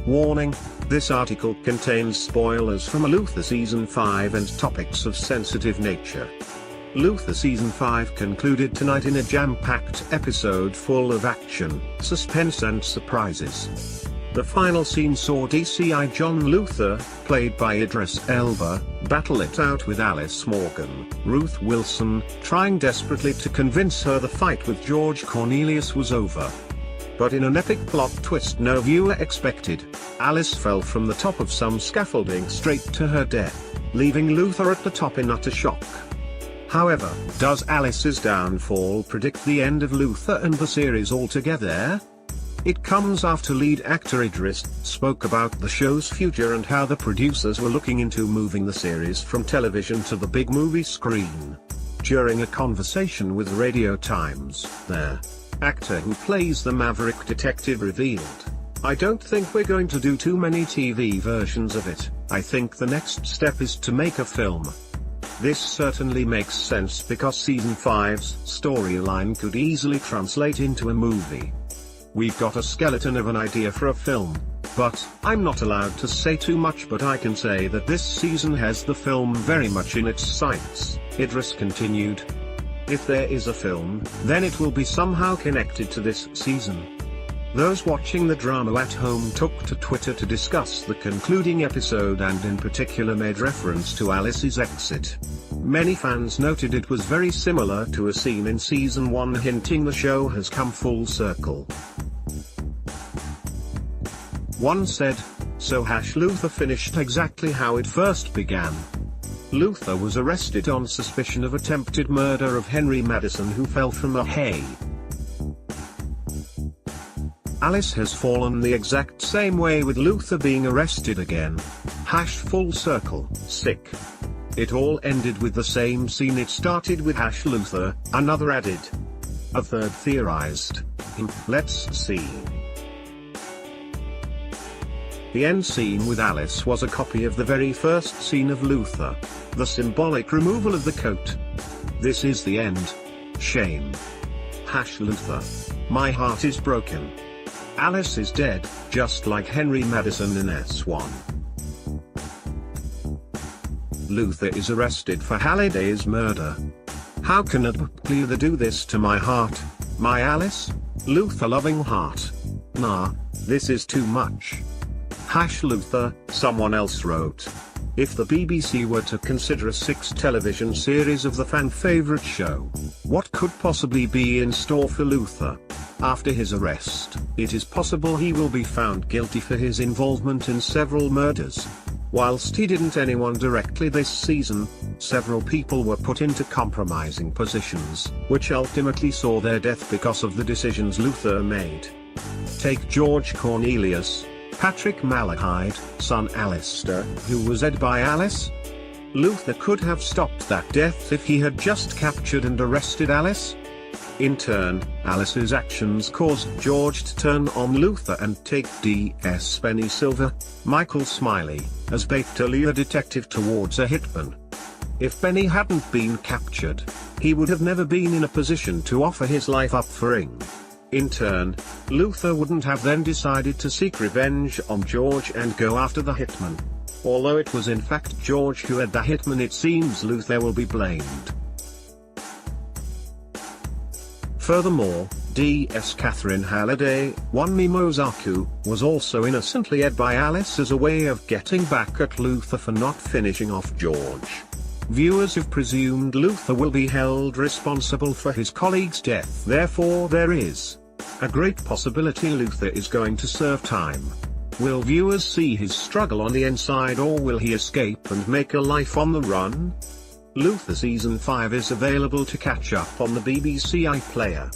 Warning: this article contains spoilers from Luther Season 5 and topics of sensitive nature. Luther Season 5 concluded tonight in a jam-packed episode full of action, suspense and surprises. The final scene saw DCI John Luther, played by Idris Elba, battle it out with Alice Morgan, Ruth Wilson, trying desperately to convince her the fight with George Cornelius was over. But in an epic plot twist no viewer expected, Alice fell from the top of some scaffolding straight to her death, leaving Luther at the top in utter shock. However, does Alice's downfall predict the end of Luther and the series altogether? It comes after lead actor Idris spoke about the show's future and how the producers were looking into moving the series from television to the big movie screen. During a conversation with Radio Times, the actor who plays the maverick detective revealed, "I don't think we're going to do too many TV versions of it. I think the next step is to make a film." This certainly makes sense because Season 5's storyline could easily translate into a movie. We've got a skeleton of an idea for a film, but I'm not allowed to say too much, but I can say that this season has the film very much in its sights, Idris continued. If there is a film, then it will be somehow connected to this season. Those watching the drama at home took to Twitter to discuss the concluding episode and in particular made reference to Alice's exit. Many fans noted it was very similar to a scene in Season 1, hinting the show has come full circle. One said, "So Luther finished exactly how it first began. Luther was arrested on suspicion of attempted murder of Henry Madison, who fell from a hay. Alice has fallen the exact same way with Luther being arrested again. Full circle, sick. It all ended with the same scene. It started with Luther," another added. A third theorized, "Let's see. The end scene with Alice was a copy of the very first scene of Luther, the symbolic removal of the coat. This is the end. Shame. Luther. My heart is broken. Alice is dead, just like Henry Madison in S1. Luther is arrested for Halliday's murder. How can a pleader do this to my heart, my Alice? Luther loving heart. Nah, this is too much. Luther," someone else wrote. If the BBC were to consider a 6 television series of the fan-favorite show, what could possibly be in store for Luther? After his arrest, it is possible he will be found guilty for his involvement in several murders. Whilst he didn't anyone directly this season, several people were put into compromising positions, which ultimately saw their death because of the decisions Luther made. Take George Cornelius, Patrick Malahide, son Alistair, who was dead by Alice. Luther could have stopped that death if he had just captured and arrested Alice. In turn, Alice's actions caused George to turn on Luther and take D.S. Benny Silver, Michael Smiley, as bait to lure a detective towards a hitman. If Benny hadn't been captured, he would have never been in a position to offer his life up for Ring. In turn, Luther wouldn't have then decided to seek revenge on George and go after the hitman. Although it was in fact George who had the hitman, it seems Luther will be blamed. Furthermore, D.S. Catherine Halliday, Wunmi Mosaku, was also innocently led by Alice as a way of getting back at Luther for not finishing off George. Viewers have presumed Luther will be held responsible for his colleague's death. Therefore there is a great possibility Luther is going to serve time. Will viewers see his struggle on the inside, or will he escape and make a life on the run? Luther Season 5 is available to catch up on the BBC iPlayer.